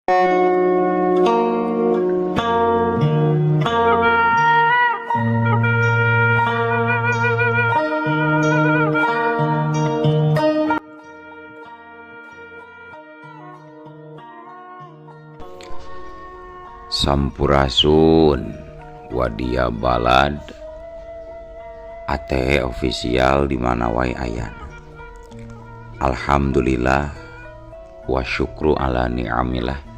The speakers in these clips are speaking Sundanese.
Sampurasun wadia balad ATE official di mana wae ayana. Alhamdulillah wa syukru ala ni'amillah.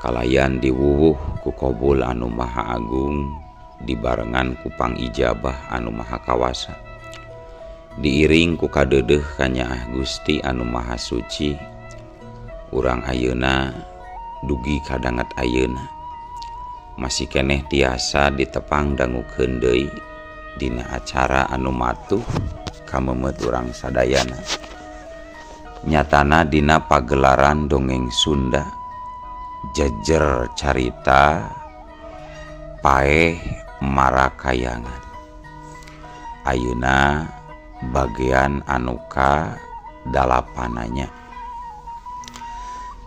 Kalayan diwuwuh ku Qobul anu maha agung, dibarengan ku pangijabah anu maha kawasa. Diiring ku kadeudeuh ka Nyaah Gusti anu maha suci. Urang ayeuna dugi kadangat ayeuna masih keneh tiasa ditepang dangukeun deui dina acara anu matuh kamemet urang sadayana. Nyatana dina pagelaran dongeng Sunda jejer carita paeh marakayangan. Ayeuna bagian anu ka-8.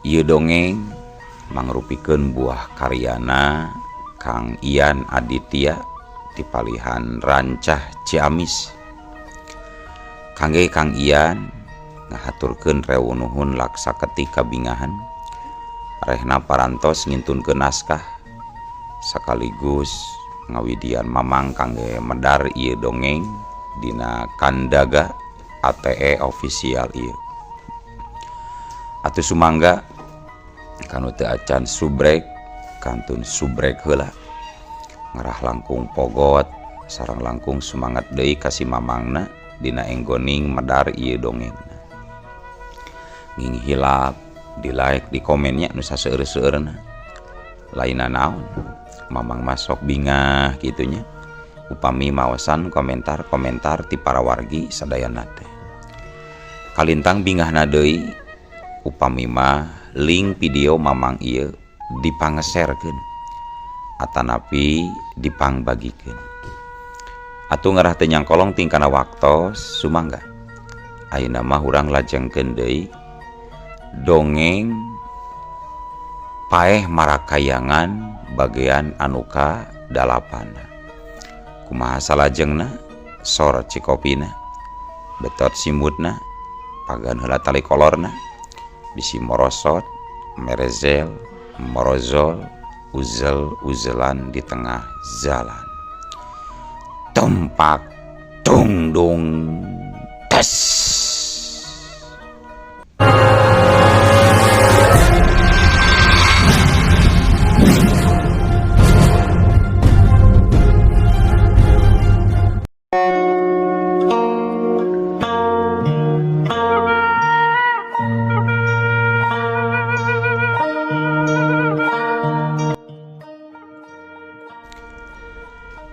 Ieu dongeng mangrupikeun buah karyana Kang Ian Aditya di Palihan Rancah Ciamis. Kangge Kang Ian ngahaturkeun rewu nuhun laksa ketika bingahan arehna parantos ngintunkeun naskah sakaligus ngawidian mamang kangge medar ieu dongeng dina Kandaga ATE official ieu. Atuh sumangga kanu teu acan subrek kantun subrek heula, ngarah langkung pogot sareng langkung semangat deui ka si mamangna dina enggoning medar ieu dongengna. Nging hilap di like di komennya nu saseueur-seueurna. Lainna naon, mamang masok bingah kitunya upami maosan komentar-komentar ti para wargi sadayana teh. Kalintang bingahna deui upami mah link video mamang ieu dipangeserkeun atanapi dipangbagikeun. Atuh ngarah teu nyangkolong tingkana waktos sumangga ayeuna mah urang lajengkeun deui dongeng paeh marakayangan bagian anu ka-8. Kumaha salajengna sor cikopina betot simutna pagan heula tali kolorna bisi morosot, merezel, morozol, uzel-uzelan di tengah jalan. Tempak dung dung tes.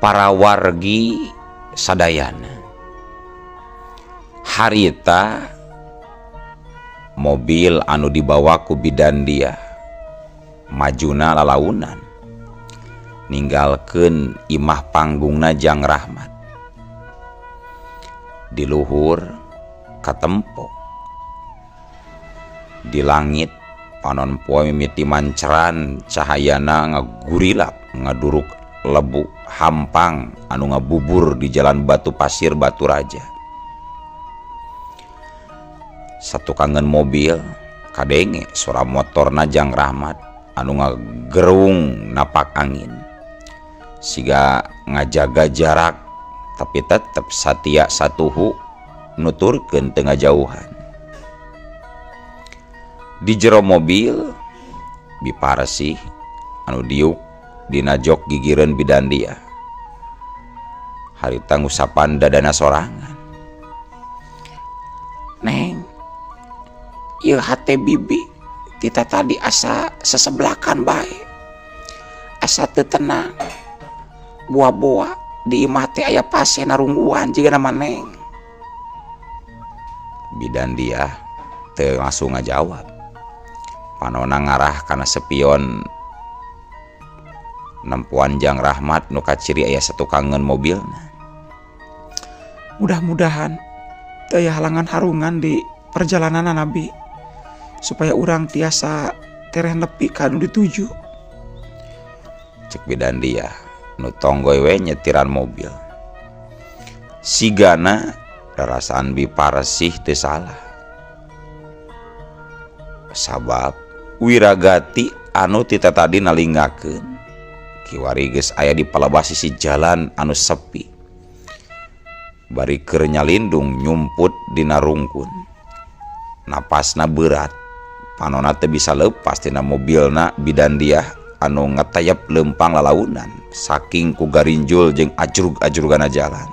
Para wargi sadayana harita mobil anu dibawa ku bidan dia majuna lalaunan ninggalkeun imah panggungna Jang Rahmat di luhur katempo di langit panon poe mimiti manceran cahayana ngagurilap ngaduruk lebu hampang anu ngabubur di jalan batu pasir Batu Raja. Satu kangen mobil kadenge suara motorna Jang Rahmat anu ngagerung napak angin siga ngajaga jarak tapi tetep satia satuhu nuturkeun teu ngajauhan. Di jero mobil biparesih anu diuk dina jok gigireun bidan dia harita ngusapan dadana sorangan. Neng, ieu hate bibi kita tadi asa sesebelakan bae, asa teu tenang, boa-boa di imah teh aya pasien narungguan jiga nama Neng. Bidan dia teu langsung ngajawab, panonna ngarah kana sepion nempuan Jang Rahmat nu kaciri aya satu kangen mobilna. Mudah-mudahan teu aya halangan harungan di perjalanan Nabi supaya urang tiasa tereh nepi ka anu dituju. Cek bidan dia nu tonggoy we nyetiran mobil. Sigana rasaan Biparsih teu salah. Sabab Wiragati anu tita tadi nalingakeun kiwari geus aya di palebah sisi jalan anu sepi. Bari keur nyalindung nyumput dina rungkun. Napasna berat, panonna teu bisa leupas tina mobilna bidan dia anu ngetayap lempang lalaunan saking ku garinjul jeung ajrug-ajrugana jalan.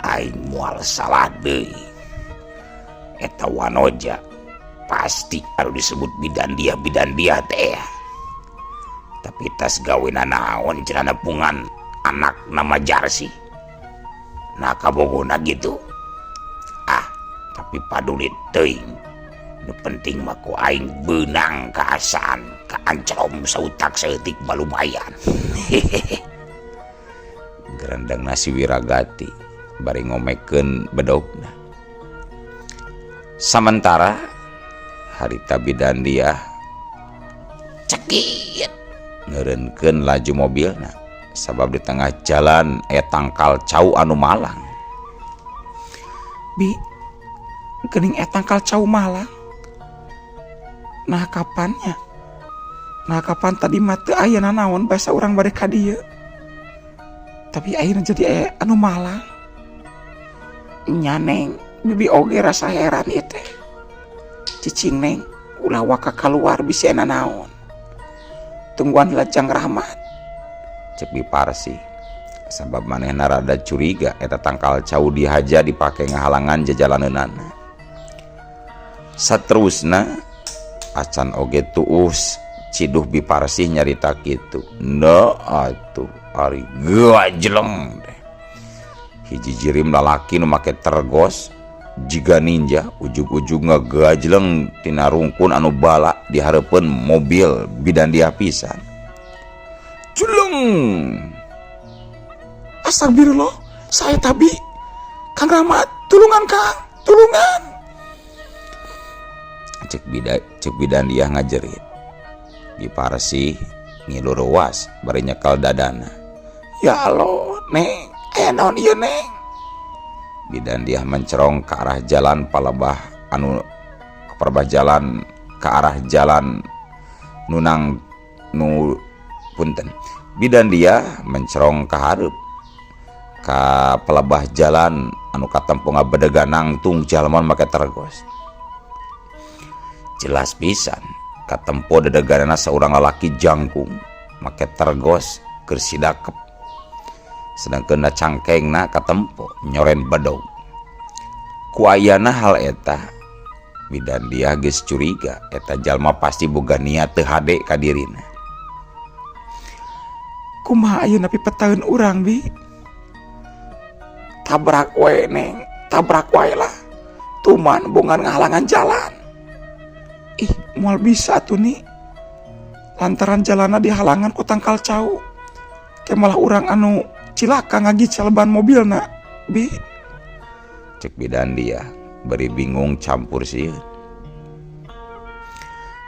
Aing moal salah deui. Eta wanoja pasti anu disebut bidan dia teh. Tapi tas gawena naon cenah nepungan anak nama Jarsi. Nah kabogona gitu. Tapi paduli teuing. Nu penting mah ku aing beunang kaasaan ka ancrom sautak saeutik balumayan. Gerendang nasi Wiragati bari ngomekeun bedogna. Sementara harita bidan dia cekit ngeureunkeun laju mobilna. Sabab di tengah jalan aya tangkal cau anu malang. Bi, geuning eta tangkal cau malang. Nah kapannya? Nah kapan tadi mah teu aya nanaon basa urang bade ka dieu. Tapi akhirnya jadi aya anu malang. Nya Neng, bibi oge rasa heran ieu teh. Cicing Neng, ulah waka kaluar bisi nanaon. Tungguan Lajang Rahmat. Cek Biparsih. Sabab manehna rada curiga eta tangkal cau dihaja dipake ngahalangan jajalaneunana. Saterusna acan oge tuus ciduh Biparsih nyarita kitu. Da atuh ari gajleng deh. Hiji jirim lalaki nu make tergos jiga ninja ujug-ujug ngagajleng tina rungkun anu bala di hareupeun mobil bidan dia pisan. Julung. Astagfirullah, saya tabi. Kang Rahmat, tulungan Kang, tulungan. Cek bidan dia ngajerit. Biparsih ngilu ruas bari nyekel dadana. Ya Allah, Neng, aya naon ieu Neng? Bidan dia mencerong ke arah jalan palebah anu perbah jalan ke arah jalan nunang nu punten. Bidan dia mencerong ke hareup ka pelebah jalan anu katempo ngabedegan nangtung jalman make tergos. Jelas pisan katempo dedeganana seorang lalaki jangkung make tergos keur sidakep. Sedangkeun na cangkengna katempo nyoren bedog. Ku ayana hal eta bidan dia geus curiga eta jalma pasti boga niat teu hade ka dirina. Kumaha ayeuna pipetaeun urang Bi? Tabrak wae Neng, tabrak wae lah. Tuman bongan ngahalangan jalan. Ih, moal bisa tuh nih. Lantaran jalanna dihalangan ku tangkal cau. Ke malah urang anu cilaka ngagicel ban mobilna, Bi. Cek bidan dia beri bingung campur sieun.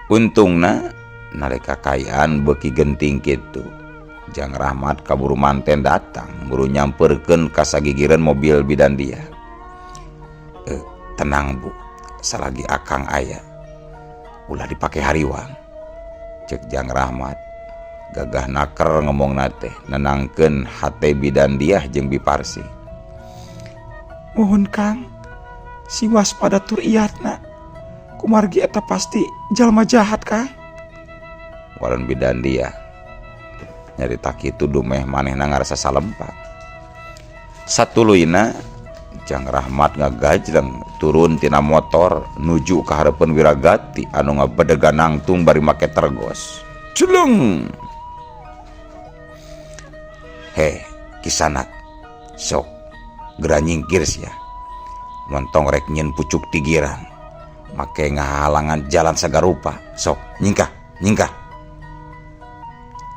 Untungna nalika kayaan beuki genting kitu. Jang Rahmat kaburu manten datang buru nyamperkeun ka sagigireun mobil bidan dia. Tenang Bu, salagi akang aya. Ulah dipake hariwang. Cek Jang Rahmat. Gagah naker ngomongna teh nenangkeun hate bidan dia jeung Biparsih. Mohon Kang, si waspada tur iyatna. Kumargi eta pasti jalma jahat Kang. Waran bidan dia nyarita kitu dumeh manehna ngarasa salempat. Satuluina Jang Rahmat ngagajleng turun tina motor nuju ka hareupeun Wiragati anu ngabedegan nangtung bari make tergos. Culung. He, Kisanak. Sok geura nyingkir sia. Montong rek nyieun pucuk tigiran. Make ngahalangan jalan sagarupa. Sok nyingkah, nyingkah.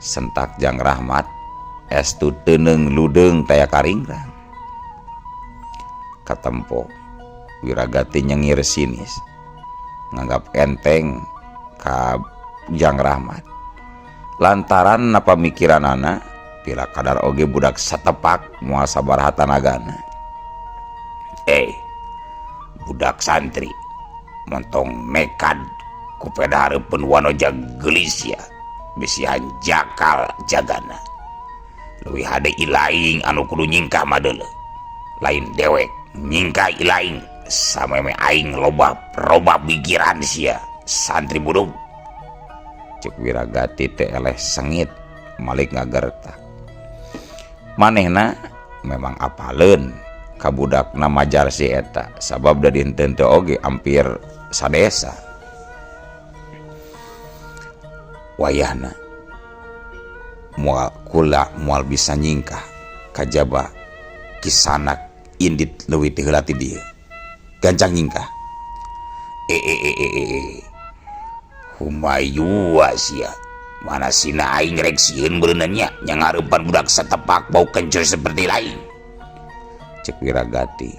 Sentak Jang Rahmat estu teuneng ludeung taya karingrang. Katempo Wiragati nyengir sinis nganggap enteng ka Jang Rahmat. Lantaran na pamikiranana pila kadar oge budak satepak moal sabaraha tanagana. Budak santri montong nekad ku pedahareupeun wanoja geulis ya bisihan jakal jagana. Leuwih hade ilaing anu kudu nyingkah mah deuleu. Lain dewek nyingkah ilaing sameme aing loba pikiran sia santri buduk. Cek Wiragati teh eleh sengit malik ngagertak. Manehna memang apaleun ka budakna Majarsi eta sabab da dinten teh oge hampir sadesa. Wayahna moal bisa nyingkah kajaba Kisanak indit leuwih teh heula ti dieu. Gancang nyingkah. Humayua sia. Mana sina aing rek sieun beuneunan nya nyangareupan budak satepak bau kencur seperti lain. Cek Wiragati.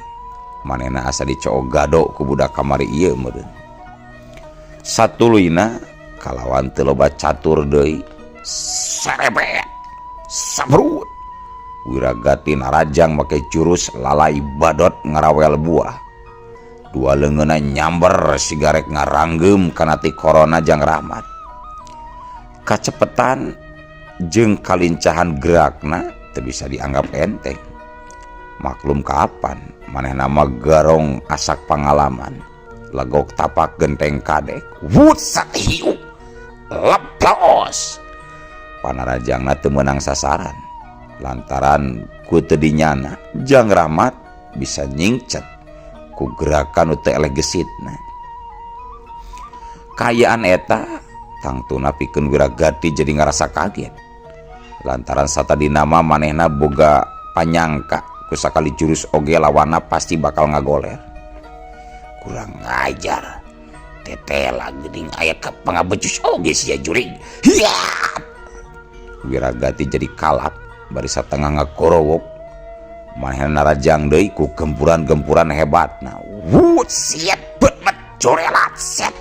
Manehna asa dicoog gado ku budak kamari ieu meureun. Satuluyna kalawan teu loba catur deui serebet sabrut. Wiragati narajang make jurus lalai badot ngarawel buah. Dua leungeunna nyamber sigarek ngaranggem kana ti korona Jang Rahmat. Kacepetan jeung kalincahan gerakna teu bisa dianggap enteng. Maklum kapan manehna mah garong asak pangalaman. Legok tapak genteng kadek. Wut satihiu. Leplos. Panarajangna teu meunang sasaran. Lantaran ku teu dinyana Jang Rahmat bisa nyingcet ku gerakan teu eleh gesitna. Kayaan eta tangtuna pikeun Wiragati jadi ngarasa kaget. Lantaran satadina mah manehna boga panyangka ku sakali jurus oge lawanna pasti bakal ngagoler. Kurang ngajar. Tetela geuning aya ka pangabecus oge sia jurig. Hiap. Wiragati jadi kalap bari satengah ngakorowok. Manehna narajang deui ku gempuran-gempuran hebatna. Wut siet bet jorelat set.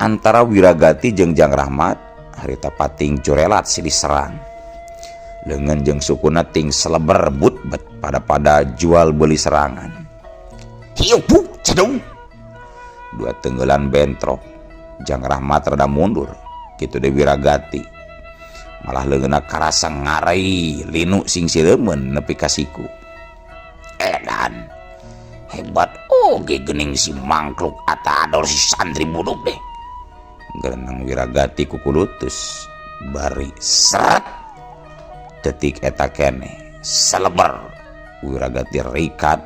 Antara Wiragati jeung Jang Rahmat harita pating jorelat silih serang. Leungeun jeung sukuna ting seleber but-bet pada jual beli serangan. Hiu bu cedung. Dua tenggelan bentrok. Jang Rahmat rada mundur kitu deui Wiragati. Malah leungeunna karasa ngarai linu sing sileumeun nepi ka siku. Edan hebat oge geuning si mangkluk atadol si santri buduk deh. Gerenang Wiragati ku kulutus bari seret. Detik eta keneh seleber Wiragati rikat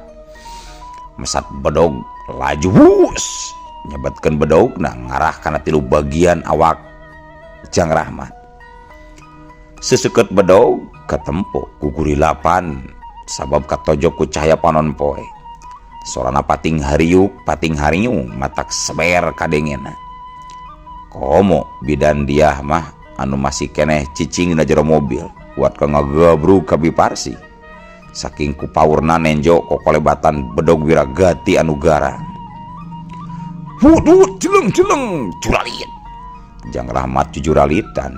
mesat bedog laju wus nyebetkeun bedogna ngarah kana tilu bagian awak Jang Rahmat. Seseukeut bedog katempo ku gurilapan sabab katojok ku cahaya panon poe. Sorana pating hariuk pating hariung matak seber kadengena. Komo bidan diah mah anu masih keneh cicing dina jero mobil kuat ka ngagabrug ka Biparsi. Saking ku paurna nenjo kokolebatan bedog Wiragati anu garang. Wudut jeleng-jeleng juralit. Jang Rahmat jujuralitan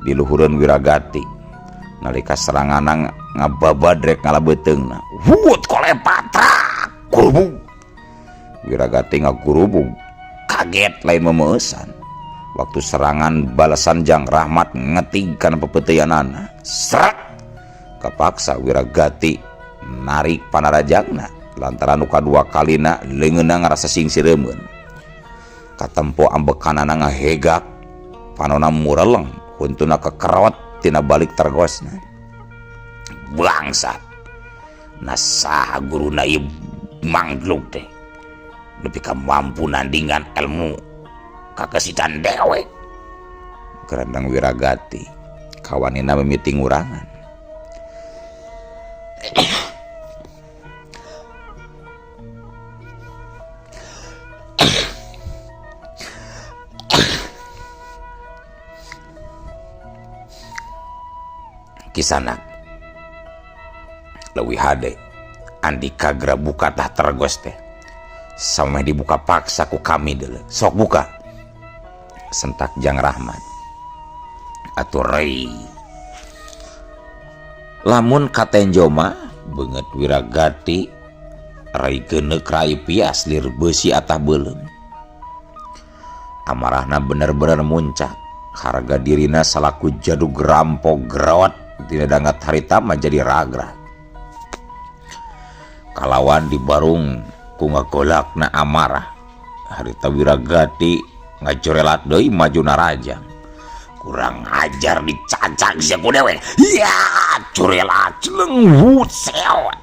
di luhureun Wiragati nalika seranganna ngababadrek ngalabeteungna. Wut kolepatra gurubug. Wiragati ngagurubug kaget lain memeusan. Waktu serangan balasan Jang Rahmat ngetig kana pepeteuyanana. Sret kapaksa Wiragati narik panarajangna lantaran nu kadua kalina leungeunna ngarasa sing sireumeun. Katempo ambekanana ngahegak panonna mureleng huntuna kekerot tina balik tergosna. Bangsat. Nasaha guruna ieu manggluk teh. Nepi ka mampu nandingan ilmu kakesitan dewek. Gerendang Wiragati kawanina mimiti ngurangan. Kisanak leuwih hade Andika geura buka tah tergos teh sampai dibuka paksa ku kami dulu. Sok buka, sentak Jang Rahmat. Atuh rei, lamun katenjo mah beungeut Wiragati rai geuneuk rai pias lir beusi atah beulem. Amarahna bener-bener muncak, harga dirina salaku jadug rampok gerawat tina dangat harita mah jadi ragra. Kalawan dibarung ku ngagolakna amarah, harita Wiragati ngajorelat deui majuna rajang. Kurang ajar dicacak sia ku dewe. Ya, curelat celeng sewat.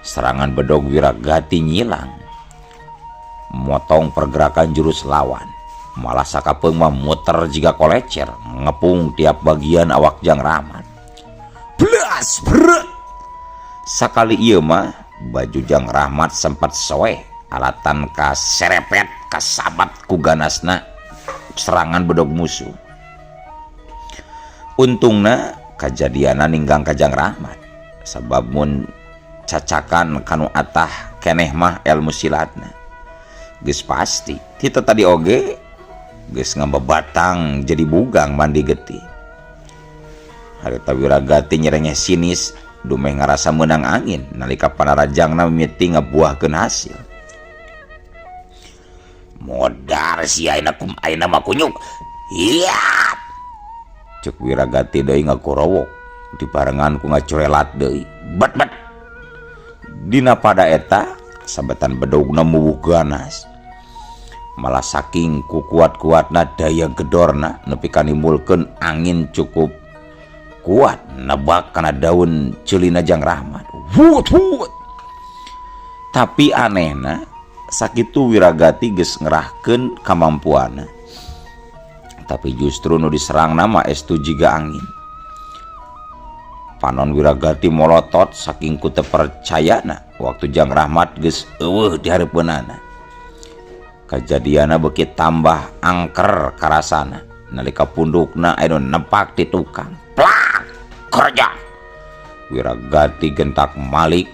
Serangan bedog Wiragati nyilang, motong pergerakan jurus lawan, malah sakapeung mah muter jiga kolecer, ngepung tiap bagian awak Jang Rahmat. Blas brek. Sakali ieu mah baju Jang Rahmat sempat soeh, alatan ka serepet kasabat ku ganasna serangan bedog musuh. Untungna kajadiana ninggang ka Jang Rahmat, sabab mun cacakan kanu atah keneh mah ilmu silatna geus pasti kita tadi oge geus ngabebatang jadi bugang mandi getih. Harita Wiragati nyerengeh sinis dumeh ngarasa menang angin nalika panarajangna mimiti ngabuahkeun hasil. Modar si ayeuna mah kunyuk. Iya. Cuk Wiragati deui ngakorowok dibarengan ku ngacorelat deui. Bet. Dina pada eta sabetan bedogna mubuh ganas, malah saking ku kuat-kuatna daya gedorna nepi ka nimbulkeun angin cukup kuat nebak kana daun ceulina Jang Rahmat. Wut. Tapi anehna sakitu Wiragati geus ngerahkeun kamampuanna, tapi justru nu diserang nama estu jiga angin. Panon Wiragati molotot saking ku teu percayana waktu Jang Rahmat geus eueuh di hareupeunana. Kajadiana beuki tambah angker karasana nalika pundukna anu nempak ti tukang. Plak! Kerja. Wiragati gentak malik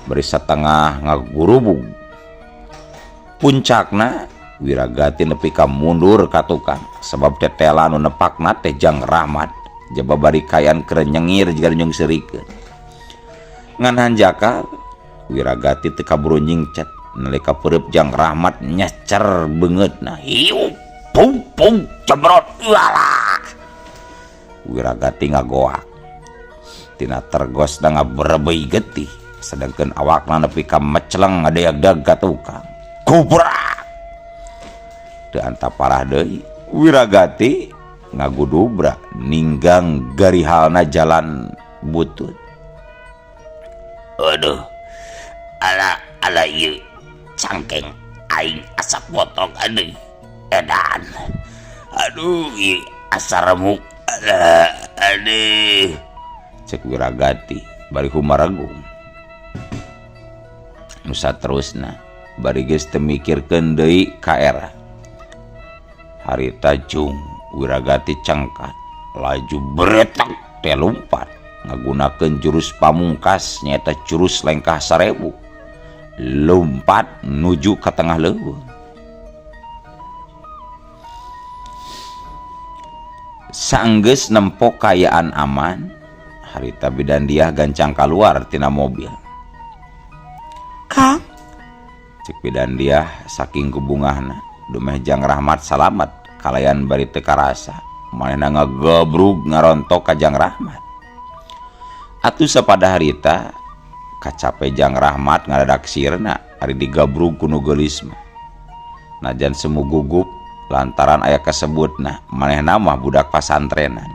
bari satengah ngagurubug. Puncakna Wiragati nepi ka mundur ka tukang sabab tetelan nu nepakna teh Jang Rahmat. Jababari kayan keren nyengir jika nyung serikeun. Ngan hanjakal Wiragati teu kaburu nyingcet nalika pereup Jang Rahmat nyacer beungeutna. Hiu pung cebrot ualah. Wiragati ngagoak tina tergosna ngaberebei getih sedangkeun awakna nepi ka mecleng ngadeag-deag ka tukang. Kubrak. Teu anta parah deui Wiragati ngagudubra ninggang garihalna jalan butut. Aduh, ala ieu cangkeng aing asa potong aduh edan. Aduh ieu asa remuk. Aduh. Cek Wiragati bari humaragung. Nu saterusna bari geus teu mikirkeun deui ka era. Harita jung Wiragati cangkat laju beretak teh lompat ngagunakeun jurus pamungkas nyaeta jurus lengkah 1000, lompat nuju ka tengah leuweung. Saenggeus nempo kayaan aman, harita Bidandiah gancang kaluar tina mobil. Kang, cek Bidandiah saking kubungahna dumeh Jang Rahmat salamet kalayan bari teu karasa manehna ngagabrug ngarontok ka Jang Rahmat. Atuh sapada harita kacape Jang Rahmat ngadadak sirna ari digabrug ku nu geulis mah. Najan semu gugup lantaran aya kasebutna manehna mah budak pasantrenan.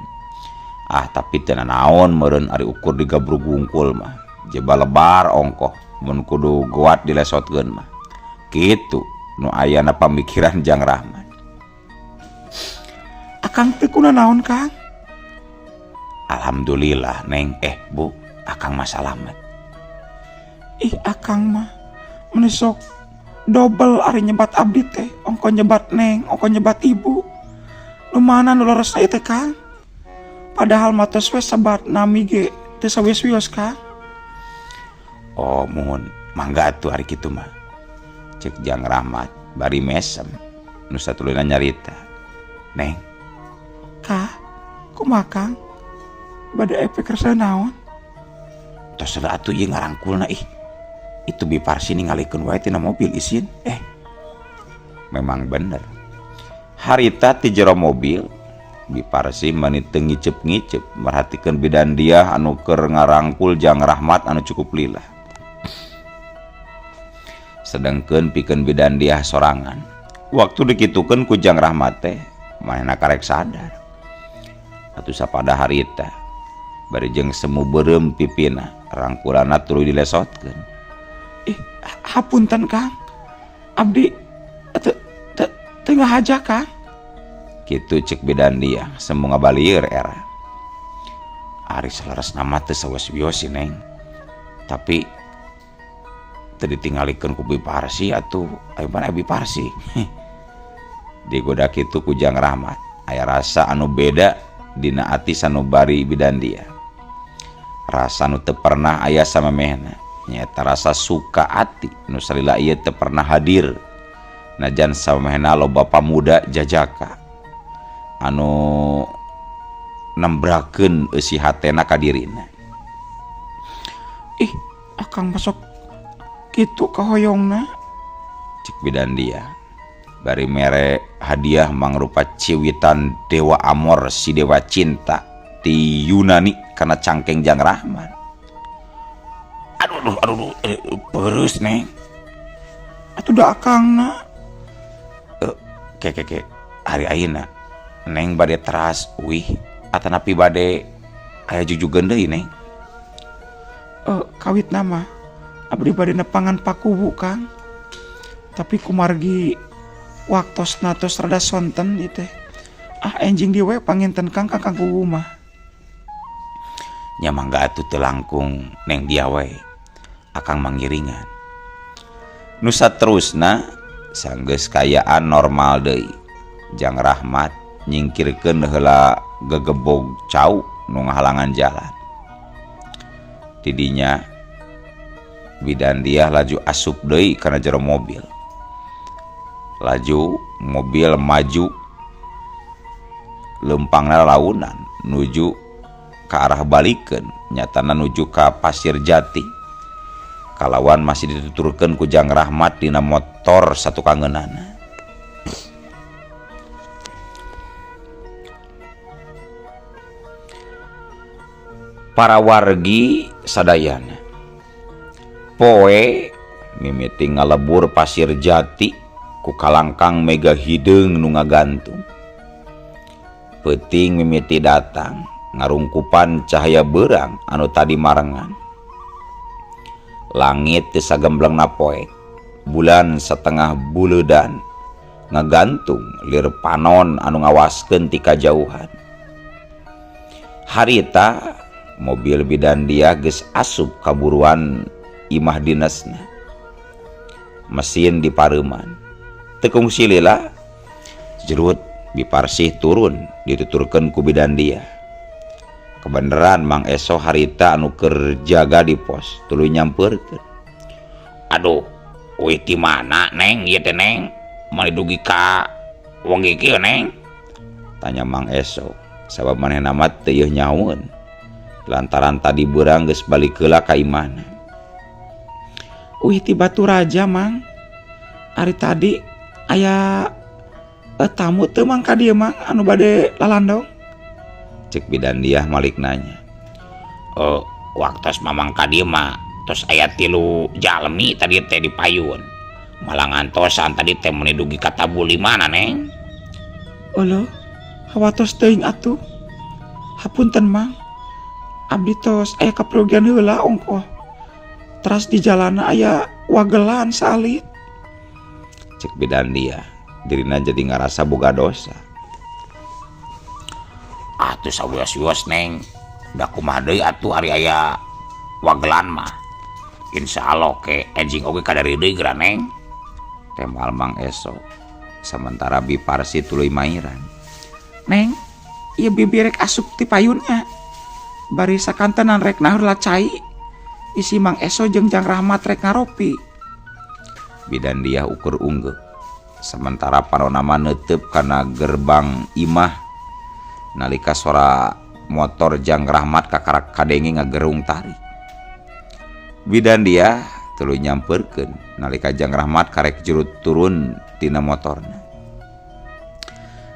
Tapi teu naon meureun ari ukur digabrug wungkul mah. Jeba lebar ongkoh mun kudu goat dilesotkeun mah. Kitu nu ayana pamikiran Jang Rahmat. Akang teh kunaon Kang? Alhamdulillah Neng. Bu, Akang mah salamet. Akang mah menesok double ari nyebat abdi teh, ongko nyebat Neng, ongko nyebat ibu. Nu mana nu leresna teh Kang? Padahal mah tos we sebat nami ge teu sawis-wios Kang. Oh, mun mangga atuh ari kitu mah, cek Jang Rahmat bari mesem nu satuluyna nyarita. Neng, Kah, kumaha Kang? Bade efek kersa naon? tos da atuh ieu ngarangkulna itu Biparsi ningalikeun wae tina mobil isin. Memang bener. Harita ti jero mobil Biparsi mani teu ngicep-ngicep merhatikeun bidan dia anu keur ngarangkul Jang Rahmat anu cukup lila. Sedengkeun pikeun bidan dia sorangan. Waktu dikitukeun ku Jang Rahmat teh manehna karek sadar. Atuh sapada harita bari jeung semu beureum pipina rangkulana tuluy dilesotkeun. Hapunten Kang, abdi teu ngahaja Kang. Kitu cek bidan dia semu ngabalieur era. Ari salaras nama teu sawios-wios si Neng. Tapi teu ditingalikeun ku Biparsi atuh aya mana Biparsi. Digoda kitu ku Jang Rahmat, aya rasa anu beda dina ati sanubari bidan dia. Rasa nu teu pernah aya samemehna, nyaeta rasa suka ati nu salila ieu teu pernah hadir. Najan samemehna loba pamuda jajaka anu nembrakeun eusi hatena ka dirina. Akang masuk kitu ka hoyongna, cek bidan dia. Bari mere hadiah mangrupa ciwitan dewa Amor si dewa cinta ti Yunani kana cangkeng Jang Rahmat. Aduh, peurus Neng. atuh da akangna. Ke hari ayeuna Neng bade teras atanapi bade aya jujugeun deui Neng. Kawit nama abdi bade nepangan pakubu Kang. Tapi kumargi waktosna tos rada sonten ieu teh. Enjing di we panginten Kang kakang kubu mah. Nya mangga atuh teu langkung Neng dia we. Akang mangiringan. Nu saterusna sanggeus kayaan normal deui. Jang Rahmat nyingkirkeun heula gegebog cau nu ngahalangan jalan. Tidinya bidan dia laju asup deui kana jero mobil. Laju mobil maju lempangna launan nuju ka arah balikeun, nyatana nuju ka Pasir Jati. Kalawan masih dituturkeun ku Jang Rahmat dina motor satu kangeunana. Para wargi sadayana poe mimiti ngalebur Pasir Jati ku kalangkang mega hideung nu ngagantung. Peuting mimiti datang ngarungkupan cahaya beurang anu tadi marengan. Langit teu sagemblengna poe, bulan setengah buleudan ngagantung lir panon anu ngawaskeun ti kajauhan. Harita mobil bidan dia geus asup kaburuan imah dinasna. Mesin dipareuman. Teu kungsi lila jerut Biparsih turun dituturkeun ku bidan dia. Kebeneran Mang Eso harita anu keur jaga di pos tuluy nyampeurkeun. Aduh, euy ti mana Neng ieu teh Neng? Mali dugi ka wong kieu Neng? Tanya Mang Eso, sabab manehna mah teu yeuh nyaun. Lantaran tadi beurang geus balik heula ka imahna. Ti Batu Raja Mang. Ari tadi aya tamu teu Mang ka dieu Mang anu bade lalandong? Cek bidan dia malik nanya. Waktos mamang ka dieu mah tos aya 3 jalmi tadi teh di payun. Malah ngantosan tadi teh mun dugi ka tabul di mana Neng? Olo, hawatos teuing atuh. Hapunten Mang. Abdi tos aya kaprogian heula ongkoh. Teras di jalana aya wagelan salit. Cek bidan dia, dirina jadi ngarasa boga dosa. Atuh sawios-wios Neng, da kumaha deui atuh ari aya wagelan mah. Insyaallah ke enjing oge kadari deui geura Neng. Temal Mang Eso. Sementara Biparsi tuluy mairan. Neng, ieu bibi rek asup ti payunnya. Bari sakantenan rek naeur lacai. isi Mang Eso jeung Jang Rahmat rek ngaropi. Bidan dia ukur unggul. Sementara panonama neuteup kana gerbang imah nalika suara motor Jang Rahmat kakarak kadenge ngagerung tari. Bidan dia tuluy nyamperkeun nalika Jang Rahmat karek jurut turun tina motorna.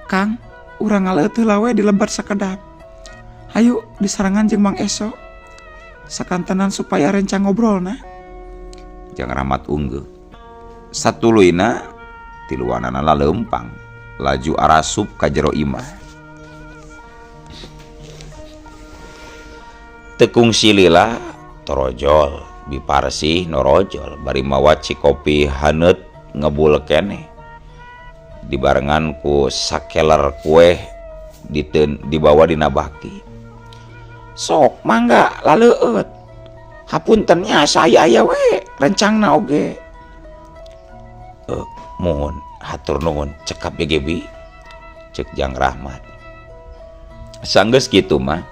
Kang, urang ngaleut heula we di lebat sakedap. Hayu disarangan jeung Mang Eso. Sakantenan supaya rencang ngobrolna. Jang Rahmat unggul. Satuluyna tiluanana laleumpang laju arasup ka jero imah. Tekung silila torojol biparsih norojol bari mawa cikopi haneut ngebul keneh dibarengan ku sakeler kue dibawa dina baki. Sok mangga laleueut. Hapuntennya saya aya we rencangna oge. Mohon hatur nuhun cekap BGB cek Jang Rahmat. Sanggeus kitu mah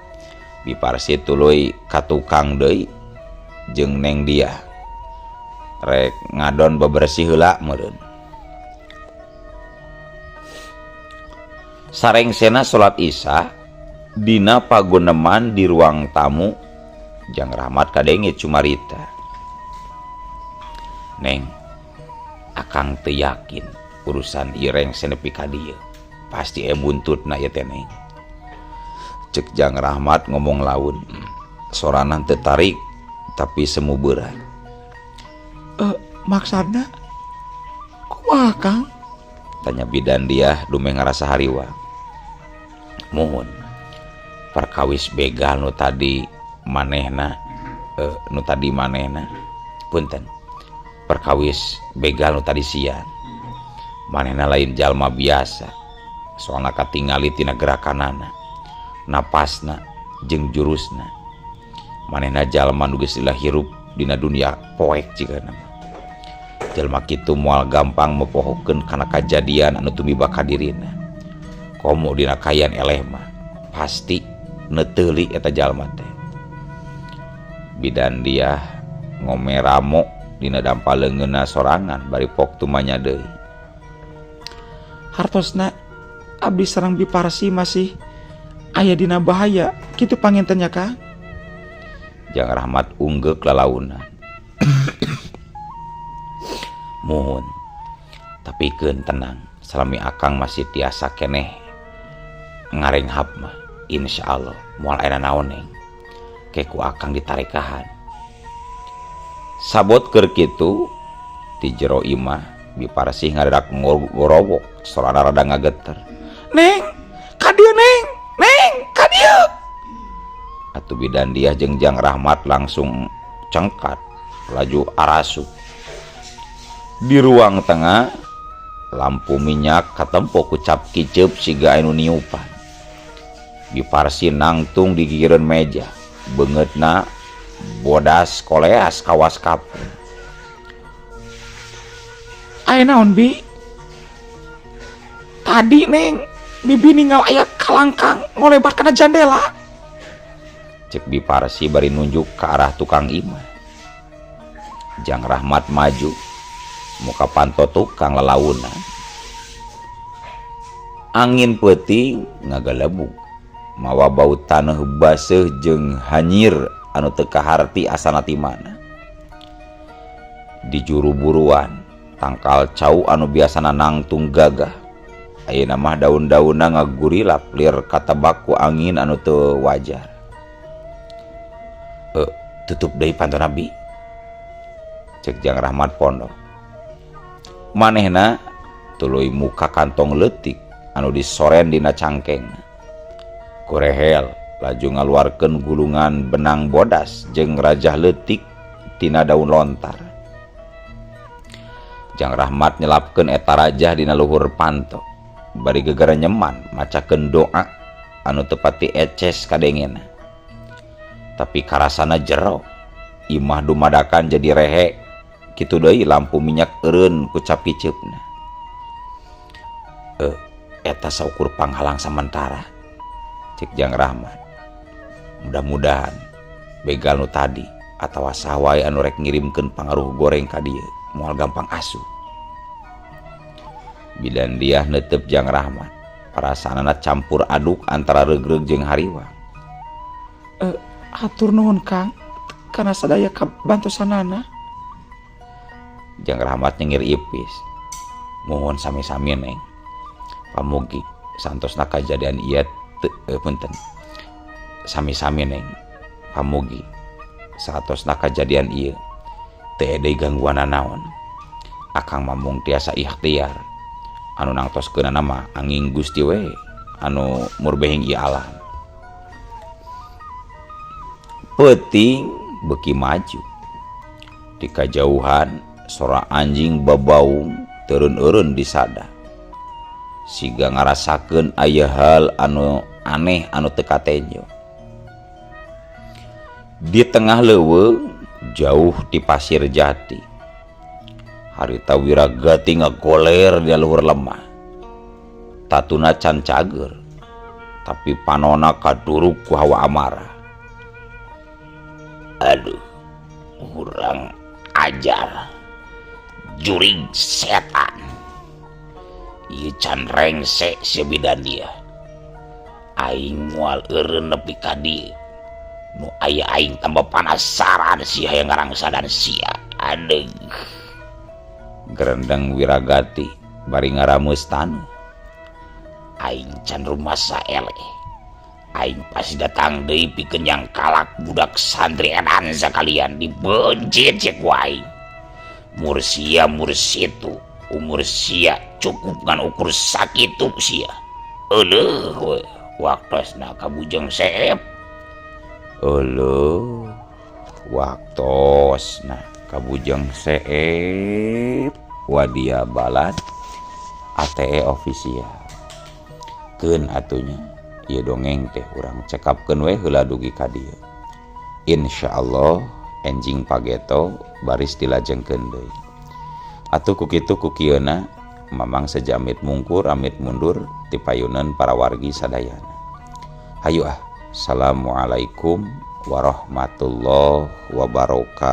biparsi tuluy ka tukang deui jeung Neng dia rek ngadon bebersih heula meureun. Sarengsena salat Isya dina paguneman di ruang tamu Jang Rahmat kadenge cumarita. Neng, akang teu yakin urusan ireng senepi ka dieu. Pasti buntutna ieu teh Neng. Cek Jang Rahmat ngomong laun. Sorana teu tarik tapi semu beurah. Maksudna kumaha Kang? Tanya bidan dia dumeh ngarasa hariwa. Mohon perkawis begal nu tadi manehna punten. Perkawis begal nu tadi siang manehna lain jalma biasa soalna katingali tina gerakanana napasna jeung jurusna manehna jalma nu geus lila hirup dina dunia poek cigana jalma kitu moal gampang mepohokeun kana kajadian anu tumiba ka dirina komo dina kayan eleh mah pasti neteuli eta jalma teh. Bidan dia ngomeramo dina dampaleungeunna sorangan bari pok tumanya deui. Hartosna abdi sareng biparsi masih aya dina bahaya kitu panginten nya Kang. Jang Rahmat unggek lalaunan. Mohon tapikeun tenang salami akang masih tiasa keneh ngarenghap mah insyaallah moal aya naon Neng keku akang ditarikahan. Sabot keur kitu di jero imah biparsih ngadadak ngorowok sorana rada ngageter. Neng, ka dieu Neng. Neng, ka dieu. Atuh bidan dia jeung Jang Rahmat langsung cengkat laju arasup. Di ruang tengah lampu minyak katempo ku cap kiceup siga anu niupan. Biparsi nangtung di gigireun meja. Beungeutna bodas koleas kawas kapur. Aya naon Bi? Tadi Neng, bibi ninggal aya kalangkang ngolebat kana jandela. Cek biparsi bari nunjuk ke arah tukang imah. Jang Rahmat maju muka panto tukang lelaunan. Angin peuting ngagalebug mawa bau tanah baseuh jeung hanyir anu teu kaharti asana ti mana. Di juru buruan tangkal cau anu biasana nangtung gagah ayeuna mah daun-daunna ngagurilap lir katebak ku angin anu teu wajar. Tutup deui pantona Bi. Cek Jang Rahmat pondok. Manehna tuluy muka kantong leutik anu disoren dina cangkengna. Kurehel laju ngaluarkeun gulungan benang bodas jeung rajah leutik tina daun lontar. Jang Rahmat nyelapkeun eta rajah dina luhur panto bari gegara nyeman macakeun doa anu teu pati eces kadengena. Tapi karasana jero imah dumadakan jadi rehe kitu deui lampu minyak eureun ku cap kiceupna. Eta saukur panghalang sementara cek Jang Rahmat. Mudah-mudahan begal nu tadi atawa sawai anu rek ngirimkeun pangaruh goreng ka dieu moal gampang asuh. Bidan dia neuteup Jang Rahmat, perasaanna campur aduk antara regreg jeung hariwang. Hatur nuhun Kang kana sadaya kabantosanana. Jang Rahmat nyengir ipis. Mohon sami-sami Neng. Pamugi santosna kajadian ieu punten. Sami-sami Neng. Pamugi saatosna kajadian ieu teu ede gangguan naon. Akang mamung tiasa ikhtiar anu nangtoskeunana mah angin Gusti we anu murbehing ieu alam. Peuting beuki maju. Di kajauhan sora anjing babaung teureun-eureun di sada. Siga ngarasakeun aya hal anu aneh anu teu katenjo. Di tengah leuweung jauh di pasir jati, harita Wiragati ngagoler di luhur lemah. Tatuna can cager, tapi panona kaduruk ku hawa amarah. Aduh, kurang ajar, jurig setan. Ieu can rengse si bidan dia. Aing moal eureun nepi ka dieu. Nu aya aing tambah penasaran si hayang ngarangsa dan sia. Aduh. Gerendeng Wiragati bari ngarameus tanu. Aing can rumasa ele. Aing pasti datang deui pikeun yang kalak budak santri edan sakalian dibencit cek wae. Mursia mursitu, umur sia cukup ngan ukur sakitu sia. Euleuh we, waktosna kabujeng seep. Euleuh, waktosna kabujeng seep. Wadia balad ATE official. Keun atunya. Ieu dongeng teh urang cekapkeun we heula dugi ka dieu. Insyaallah enjing pageto baris dilajengkeun deui. Atuh ku kitu ku kieuna mamang sejamit mungkur amit mundur ti payunan para wargi sadayana. Hayu Assalamualaikum warahmatullahi wabarakatuh.